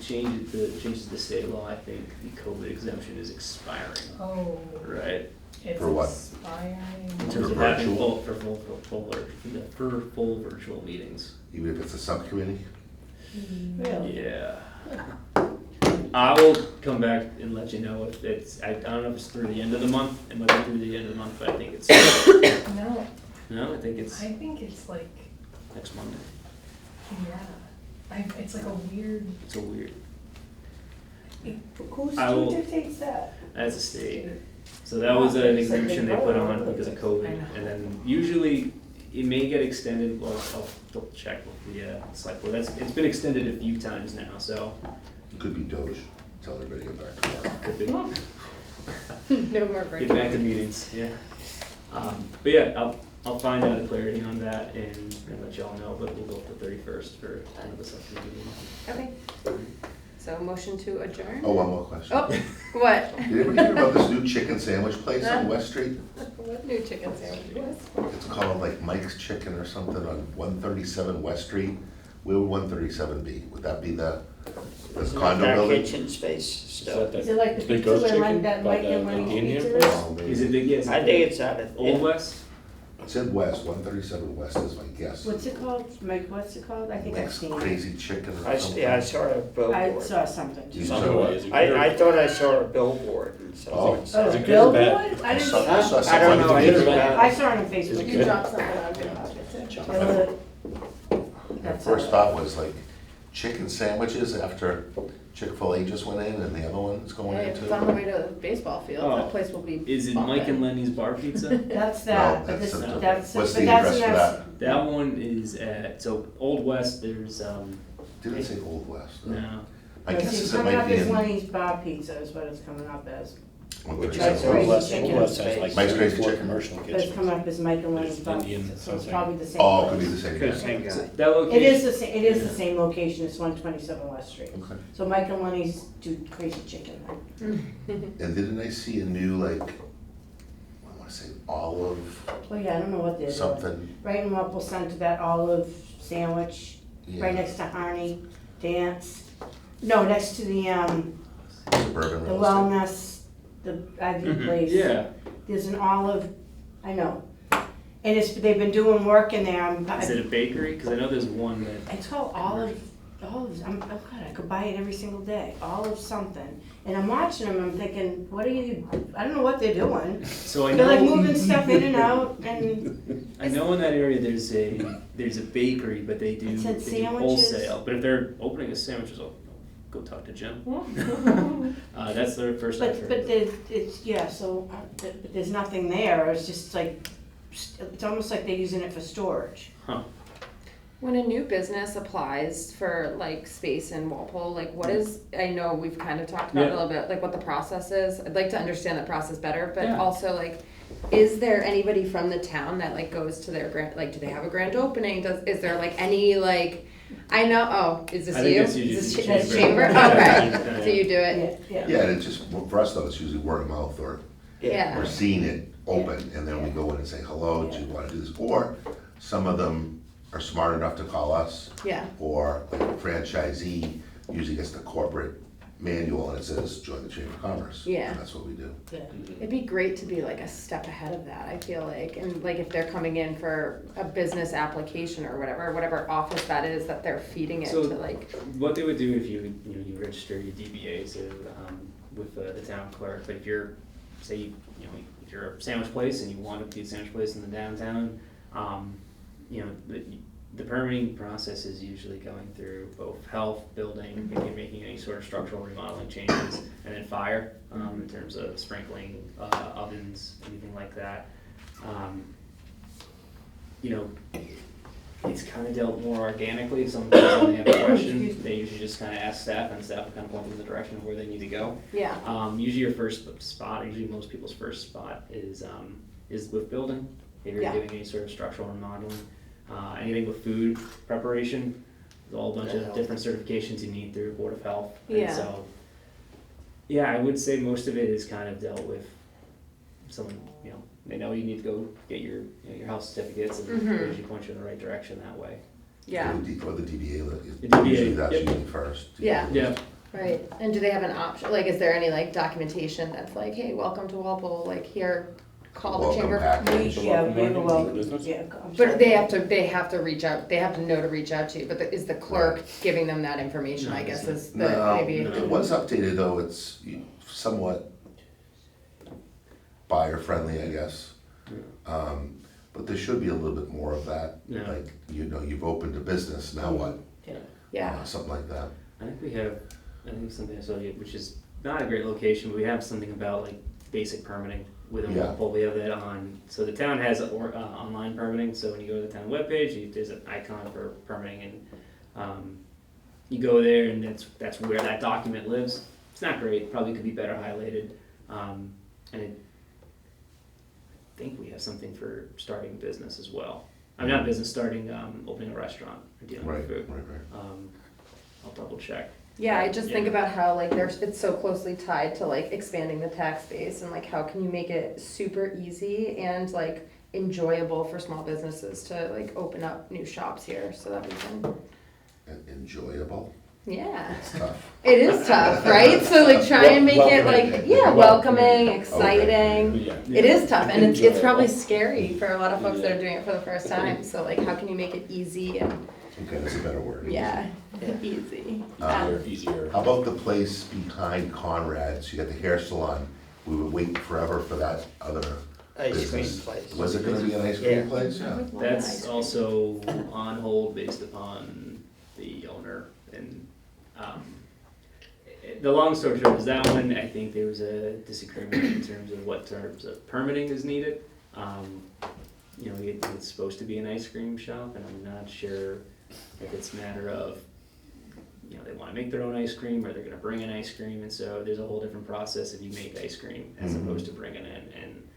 [SPEAKER 3] changes to state law, I think the COVID exemption is expiring,
[SPEAKER 5] Oh,
[SPEAKER 3] right?
[SPEAKER 5] it's
[SPEAKER 2] For what?
[SPEAKER 5] expiring.
[SPEAKER 3] In terms
[SPEAKER 2] For
[SPEAKER 3] of having
[SPEAKER 2] virtual?
[SPEAKER 3] for full virtual meetings.
[SPEAKER 2] Even if it's a subcommittee?
[SPEAKER 6] Really?
[SPEAKER 3] Yeah. I will come back and let you know if it's, I don't know if it's through the end of the month, it might be through the end of the month, but I think it's,
[SPEAKER 5] No,
[SPEAKER 3] no, I think it's
[SPEAKER 5] I think it's like,
[SPEAKER 3] next Monday.
[SPEAKER 5] yeah, it's like a weird,
[SPEAKER 3] It's a weird,
[SPEAKER 6] Who
[SPEAKER 3] I will-
[SPEAKER 6] dictates that?
[SPEAKER 3] as a state. So that was an exemption they put on because of COVID, and then usually it may get extended, well, I'll double check with the select board. It's been extended a few times now, so
[SPEAKER 2] It could be Doge, tell everybody to go back to work.
[SPEAKER 3] could be.
[SPEAKER 1] No more
[SPEAKER 3] Get
[SPEAKER 1] virtual.
[SPEAKER 3] back to meetings, yeah. But yeah, I'll find out clarity on that and let y'all know, but we'll go with the 31st for kind of a subcommittee meeting.
[SPEAKER 1] Okay. So motion to adjourn?
[SPEAKER 2] Oh, one more question.
[SPEAKER 1] Oh, what?
[SPEAKER 2] Did anybody hear about this new chicken sandwich place on West Street?
[SPEAKER 1] What new chicken sandwiches?
[SPEAKER 2] It's called like Mike's Chicken or something on 137 West Street. Where would 137 be? Would that be the
[SPEAKER 4] Isn't
[SPEAKER 2] condo
[SPEAKER 4] that
[SPEAKER 2] building?
[SPEAKER 4] kitchen space
[SPEAKER 7] Is
[SPEAKER 4] still?
[SPEAKER 7] that
[SPEAKER 6] Is it like the
[SPEAKER 7] Big
[SPEAKER 6] pizza
[SPEAKER 7] Ghost
[SPEAKER 6] where
[SPEAKER 7] Chicken
[SPEAKER 6] that
[SPEAKER 7] by
[SPEAKER 6] Mike
[SPEAKER 7] the
[SPEAKER 6] and Lenny's
[SPEAKER 7] Indian
[SPEAKER 6] pizza
[SPEAKER 7] place?
[SPEAKER 6] is?
[SPEAKER 2] Oh, maybe.
[SPEAKER 3] Is it, yes,
[SPEAKER 4] I think it's out of.
[SPEAKER 3] Old West?
[SPEAKER 2] It said West, 137 West is my guess.
[SPEAKER 6] What's it called? Mike, what's it called? I think I've
[SPEAKER 2] Mike's
[SPEAKER 6] seen it.
[SPEAKER 2] Crazy Chicken or
[SPEAKER 4] Yeah, I
[SPEAKER 2] something.
[SPEAKER 4] saw a
[SPEAKER 6] I
[SPEAKER 4] billboard.
[SPEAKER 6] saw something.
[SPEAKER 2] You
[SPEAKER 7] So,
[SPEAKER 2] saw it?
[SPEAKER 7] is it
[SPEAKER 4] I
[SPEAKER 7] good?
[SPEAKER 4] thought I saw a billboard and so.
[SPEAKER 2] Oh.
[SPEAKER 7] Is
[SPEAKER 6] Oh,
[SPEAKER 7] it good or
[SPEAKER 6] billboard?
[SPEAKER 7] bad?
[SPEAKER 6] I didn't
[SPEAKER 2] saw-
[SPEAKER 6] see
[SPEAKER 2] I saw
[SPEAKER 4] I don't know,
[SPEAKER 2] something.
[SPEAKER 7] Good or
[SPEAKER 4] anything
[SPEAKER 7] bad?
[SPEAKER 4] about
[SPEAKER 6] I
[SPEAKER 4] it.
[SPEAKER 6] saw it on
[SPEAKER 7] Is
[SPEAKER 6] Facebook.
[SPEAKER 7] it
[SPEAKER 1] You
[SPEAKER 7] good?
[SPEAKER 1] dropped something on me about it too.
[SPEAKER 2] My
[SPEAKER 6] That's
[SPEAKER 2] first
[SPEAKER 6] all
[SPEAKER 2] thought was like chicken sandwiches after Chick-fil-A just went in and the other one's going
[SPEAKER 1] Hey,
[SPEAKER 2] in
[SPEAKER 1] if it's on the
[SPEAKER 2] too.
[SPEAKER 1] way to the baseball field,
[SPEAKER 3] Oh.
[SPEAKER 1] that place will be
[SPEAKER 3] Is it Mike and
[SPEAKER 1] bumping.
[SPEAKER 3] Lenny's Bar Pizza?
[SPEAKER 6] That's
[SPEAKER 2] No,
[SPEAKER 6] that, but
[SPEAKER 2] that's
[SPEAKER 6] this,
[SPEAKER 2] a-
[SPEAKER 6] that's,
[SPEAKER 2] What's
[SPEAKER 6] but
[SPEAKER 2] the
[SPEAKER 6] that's,
[SPEAKER 2] address for that?
[SPEAKER 3] That one is at, so Old West, there's,
[SPEAKER 2] Didn't say Old West. though.
[SPEAKER 3] no,
[SPEAKER 2] I guess
[SPEAKER 6] it's
[SPEAKER 2] it
[SPEAKER 6] coming
[SPEAKER 2] might
[SPEAKER 6] up
[SPEAKER 2] be
[SPEAKER 6] as
[SPEAKER 2] in
[SPEAKER 6] Lenny's Bar Pizza is what it's coming up as.
[SPEAKER 4] Which
[SPEAKER 2] 137
[SPEAKER 4] is
[SPEAKER 2] West.
[SPEAKER 4] Old West
[SPEAKER 6] Chicken
[SPEAKER 7] Old West has
[SPEAKER 4] space.
[SPEAKER 7] like
[SPEAKER 2] Mike's Crazy
[SPEAKER 7] 34
[SPEAKER 2] Chicken.
[SPEAKER 7] commercial
[SPEAKER 6] But it's
[SPEAKER 7] kitchens.
[SPEAKER 6] coming up as Mike and Lenny's
[SPEAKER 7] There's
[SPEAKER 6] Bar
[SPEAKER 7] Indian
[SPEAKER 6] Pizza, so it's
[SPEAKER 7] something.
[SPEAKER 6] probably the same.
[SPEAKER 2] Oh, it could be
[SPEAKER 6] place.
[SPEAKER 2] the same
[SPEAKER 4] Good
[SPEAKER 2] guy.
[SPEAKER 4] thing,
[SPEAKER 3] so
[SPEAKER 4] guy.
[SPEAKER 3] that location.
[SPEAKER 6] It is the same, it is the same location, it's 127 West Street.
[SPEAKER 2] Okay.
[SPEAKER 6] So Mike and Lenny's do crazy chicken.
[SPEAKER 2] And didn't I see a new like, I wanna say olive
[SPEAKER 6] Oh yeah, I don't know what they're doing.
[SPEAKER 2] something?
[SPEAKER 6] Right in Whipple Center, that olive sandwich, right
[SPEAKER 2] Yeah,
[SPEAKER 6] next to Harney Dance. No, next to the
[SPEAKER 2] suburban
[SPEAKER 6] the
[SPEAKER 2] real estate.
[SPEAKER 6] wellness, the Ivy
[SPEAKER 4] Mhm.
[SPEAKER 6] place.
[SPEAKER 3] Yeah,
[SPEAKER 6] There's an olive, I know. And they've been doing work in there.
[SPEAKER 3] is it a bakery? Cause I know there's one that,
[SPEAKER 6] It's called olives, oh God, I could buy it every single day, olive something. And I'm watching them, I'm thinking, what are you, I don't know what they're doing.
[SPEAKER 3] so I
[SPEAKER 6] They're like
[SPEAKER 3] know,
[SPEAKER 6] moving stuff in and out and,
[SPEAKER 3] I know in that area there's a bakery, but they do
[SPEAKER 6] It said
[SPEAKER 3] they do
[SPEAKER 6] sandwiches.
[SPEAKER 3] wholesale. But if they're opening a sandwiches, I'll go talk to Jim. That's the first I've heard.
[SPEAKER 6] but it's, yeah, so, but there's nothing there, it's just like, it's almost like they're using it for storage.
[SPEAKER 3] Huh.
[SPEAKER 1] When a new business applies for like space in Walpole, like what is, I know we've kind of talked about it a
[SPEAKER 3] Yeah.
[SPEAKER 1] little bit, like what the process is. I'd like to understand the process better, but
[SPEAKER 3] Yeah.
[SPEAKER 1] also like, is there anybody from the town that like goes to their grand, like, do they have a grand opening? Is there like any like, I know, oh, is this
[SPEAKER 3] I think
[SPEAKER 1] you?
[SPEAKER 3] that's usually
[SPEAKER 1] Is
[SPEAKER 3] the
[SPEAKER 1] this that's
[SPEAKER 3] chamber.
[SPEAKER 1] chamber?
[SPEAKER 3] Yeah.
[SPEAKER 1] Okay, so you do it?
[SPEAKER 6] Yeah.
[SPEAKER 2] Yeah, and it's just, for us though, it's usually word of mouth or
[SPEAKER 1] Yeah.
[SPEAKER 2] we're seeing it open and then we go in and say, hello, do you wanna do this? Or some of them are smart enough to call us.
[SPEAKER 1] Yeah.
[SPEAKER 2] Or like a franchisee usually gets the corporate manual and it says, join the Chamber of Commerce.
[SPEAKER 1] Yeah.
[SPEAKER 2] And that's what we do.
[SPEAKER 1] It'd be great to be like a step ahead of that, I feel like, and like if they're coming in for a business application or whatever office that is that they're feeding it
[SPEAKER 3] So-
[SPEAKER 1] to like,
[SPEAKER 3] What they would do if you register your DBAs with the town clerk, but if you're say if you're a sandwich place and you want to be a sandwich place in the downtown, the permitting process is usually going through both health, building, if you're making any sort of structural remodeling changes, and then fire, in terms of sprinkling, ovens, anything like that. It's kind of dealt more organically. If someone comes in and they have a question, they usually just kind of ask staff, and staff will kind of point them in the direction of where they need to go.
[SPEAKER 1] Yeah.
[SPEAKER 3] Usually your first spot, usually most people's first spot is with building. If you're
[SPEAKER 1] Yeah.
[SPEAKER 3] doing any sort of structural remodeling, anything with food preparation, there's all a bunch of different certifications you need through Board of Health.
[SPEAKER 1] Yeah.
[SPEAKER 3] And so, yeah, I would say most of it is kind of dealt with someone, they know you need to go get your health certificates, and
[SPEAKER 1] Mhm.
[SPEAKER 3] they usually point you in the right direction that way.
[SPEAKER 1] Yeah.
[SPEAKER 2] Or the DBA,
[SPEAKER 3] The DBA,
[SPEAKER 2] usually that's
[SPEAKER 3] yep.
[SPEAKER 2] usually first.
[SPEAKER 1] Yeah.
[SPEAKER 3] Yeah.
[SPEAKER 1] Right. And do they have an option? Like, is there any like documentation that's like, hey, welcome to Walpole, like here, call the
[SPEAKER 2] Welcome
[SPEAKER 1] chamber?
[SPEAKER 2] package.
[SPEAKER 6] Yeah, we have a welcome,
[SPEAKER 7] Business?
[SPEAKER 6] yeah. I'm sorry.
[SPEAKER 1] But they have to reach out, they have to know to reach out to you, but is the clerk giving them that information, I guess, is the,
[SPEAKER 2] No,
[SPEAKER 1] maybe?
[SPEAKER 2] it was updated though, it's somewhat buyer friendly, I guess. But there should be a little bit more of that,
[SPEAKER 3] Yeah.
[SPEAKER 2] like, you've opened a business, now what?
[SPEAKER 1] Yeah.
[SPEAKER 2] Something like that.
[SPEAKER 3] I think something which is not a great location, but we have something about like basic permitting within
[SPEAKER 2] Yeah.
[SPEAKER 3] Walpole. We have that on, so the town has online permitting, so when you go to the town webpage, there's an icon for permitting, and you go there, and that's where that document lives. It's not great, probably could be better highlighted, and I think we have something for starting a business as well. I'm not business, starting, opening a restaurant or dealing
[SPEAKER 2] Right,
[SPEAKER 3] with food.
[SPEAKER 2] right.
[SPEAKER 3] I'll double check.
[SPEAKER 1] Yeah, I just think
[SPEAKER 3] Yeah.
[SPEAKER 1] about how like it's so closely tied to like expanding the tax base, and like how can you make it super easy and like enjoyable for small businesses to like open up new shops here so that we can,
[SPEAKER 2] And enjoyable,
[SPEAKER 1] yeah.
[SPEAKER 2] it's tough.
[SPEAKER 1] It is tough, right? So like try and make it
[SPEAKER 7] Welcoming.
[SPEAKER 1] like, yeah, welcoming, exciting.
[SPEAKER 7] Yeah.
[SPEAKER 1] It is tough, and it's probably
[SPEAKER 7] Enjoyable.
[SPEAKER 1] scary for a lot of folks that
[SPEAKER 7] Yeah.
[SPEAKER 1] are doing it for the first time. So like, how can you make it easy and
[SPEAKER 2] Okay, that's a better word.
[SPEAKER 1] yeah, easy.
[SPEAKER 7] Easier.
[SPEAKER 2] How about the place behind Conrad's, you got the hair salon, we were waiting forever for that other
[SPEAKER 4] Ice cream
[SPEAKER 2] business.
[SPEAKER 4] place.
[SPEAKER 2] Was it gonna be an ice
[SPEAKER 4] Yeah.
[SPEAKER 2] cream place?
[SPEAKER 1] I
[SPEAKER 2] Yeah.
[SPEAKER 1] would love an
[SPEAKER 3] That's
[SPEAKER 1] ice cream.
[SPEAKER 3] also on hold based upon the owner, and the long story short is that one, I think there was a disagreement in terms of what terms of permitting is needed. It's supposed to be an ice cream shop, and I'm not sure if it's a matter of, they wanna make their own ice cream, or they're gonna bring in ice cream, and so there's a whole different process if you make ice cream as
[SPEAKER 2] Mhm.
[SPEAKER 3] opposed to bringing in, and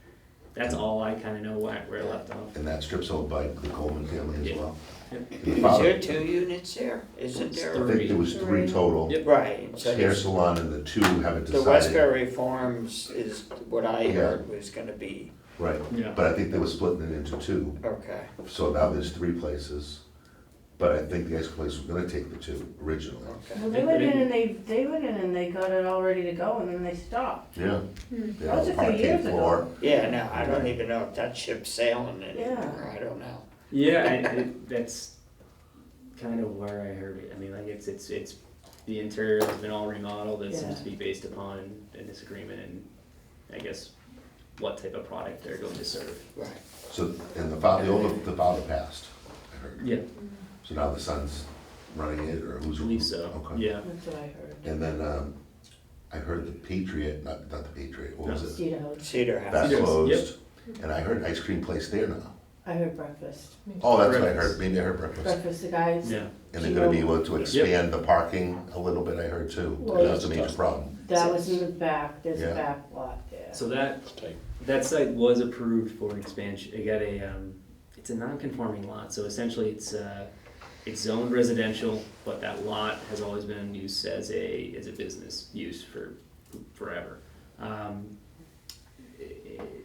[SPEAKER 3] that's all I kinda know where it left off.
[SPEAKER 2] And that strip's owned by the Coleman family as
[SPEAKER 3] Yeah.
[SPEAKER 2] well.
[SPEAKER 3] Yep.
[SPEAKER 2] And the
[SPEAKER 4] Is
[SPEAKER 2] father-
[SPEAKER 4] there 2 units there? Isn't
[SPEAKER 3] It's
[SPEAKER 4] there?
[SPEAKER 2] I think there was three total.
[SPEAKER 3] Yep.
[SPEAKER 4] Right, so
[SPEAKER 2] Hair
[SPEAKER 4] there's-
[SPEAKER 2] salon and the two haven't
[SPEAKER 4] the
[SPEAKER 2] decided.
[SPEAKER 4] Westbury Farms is what I
[SPEAKER 2] Yeah.
[SPEAKER 4] heard was gonna be,
[SPEAKER 2] Right,
[SPEAKER 3] Yeah.
[SPEAKER 2] but I think they were splitting it into two,
[SPEAKER 4] okay.
[SPEAKER 2] so now there's three places. But I think the ice cream place was gonna take the two originally.
[SPEAKER 4] Okay.
[SPEAKER 6] Well, they went in and they got it all ready to go and then they stopped.
[SPEAKER 2] Yeah.
[SPEAKER 1] Hmm.
[SPEAKER 2] They
[SPEAKER 6] That was
[SPEAKER 2] have
[SPEAKER 6] a few
[SPEAKER 2] parquet
[SPEAKER 6] years
[SPEAKER 2] floor.
[SPEAKER 6] ago.
[SPEAKER 4] Yeah, no, I don't even know if that ship's sailing anymore, I don't know.
[SPEAKER 3] Yeah, that's kind of where I heard it. I mean, like it's the interior has been all remodeled. It seems to be based upon a disagreement and I guess what type of product they're going to serve.
[SPEAKER 4] Right.
[SPEAKER 2] So, and the father passed, I heard.
[SPEAKER 3] Yeah,
[SPEAKER 2] So now the son's running it, or who's?
[SPEAKER 3] I believe so.
[SPEAKER 2] Okay.
[SPEAKER 3] Yeah,
[SPEAKER 6] That's what I heard.
[SPEAKER 2] And then, I heard the Patriot, not the Patriot, what was it?
[SPEAKER 6] Cedar House.
[SPEAKER 4] Cedar House.
[SPEAKER 2] That
[SPEAKER 3] Cedar House,
[SPEAKER 2] closed, and I heard ice cream place there now.
[SPEAKER 6] I heard breakfast.
[SPEAKER 2] Oh, that's what I
[SPEAKER 3] Breakfast.
[SPEAKER 2] heard, maybe I heard breakfast.
[SPEAKER 6] Breakfast, the guys.
[SPEAKER 3] yeah.
[SPEAKER 2] And they're gonna be able to expand the parking a little bit, I heard too.
[SPEAKER 6] Well,
[SPEAKER 2] That's a major problem.
[SPEAKER 6] That was in the back, there's a
[SPEAKER 2] Yeah.
[SPEAKER 6] back lot there.
[SPEAKER 3] So that
[SPEAKER 7] It's tight.
[SPEAKER 3] that site was approved for expansion. It got it's a non-conforming lot, so essentially it's zoned residential, but that lot has always been in use as a business use for forever.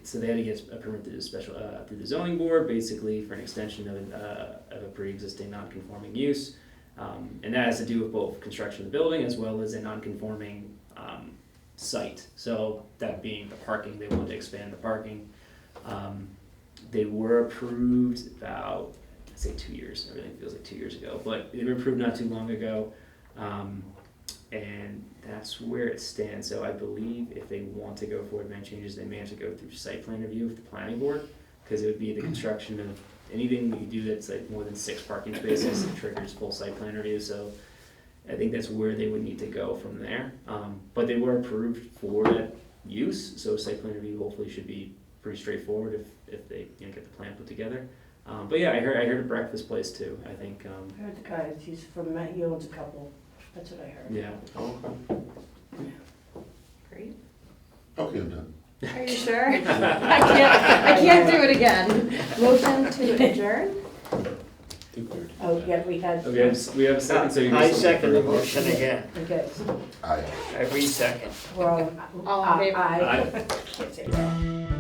[SPEAKER 3] So they had to get a permit through the through the zoning board, basically for an extension of a pre-existing non-conforming use. And that has to do with both construction of the building as well as a non-conforming site. So that being the parking, they wanted to expand the parking. They were approved about, I'd say 2 years, everything feels like 2 years ago, but they were approved not too long ago. And that's where it stands. So I believe if they want to go forward with any changes, they may have to go through site plan review with the planning board, because it would be the construction of anything you do that's like more than 6 parking spaces, it triggers full site plan review. So I think that's where they would need to go from there. But they were approved for that use, so site plan review hopefully should be pretty straightforward if they get the plan put together. But yeah, I heard a breakfast place too. I think
[SPEAKER 6] I heard the guy, he's from, he owns a couple, that's what I heard.
[SPEAKER 3] yeah.
[SPEAKER 1] Great.
[SPEAKER 2] Okay, I'm done.
[SPEAKER 1] Are you sure? I can't do it again. Motion to adjourn?
[SPEAKER 6] Oh, yeah, we had,
[SPEAKER 3] We have a second, so you're
[SPEAKER 4] I
[SPEAKER 3] just-
[SPEAKER 4] second the motion again.
[SPEAKER 6] okay,
[SPEAKER 2] Aye.
[SPEAKER 4] I re-second.
[SPEAKER 6] we're all.
[SPEAKER 1] All in favor?
[SPEAKER 6] Aye.
[SPEAKER 3] Aye.
[SPEAKER 6] Can't say that.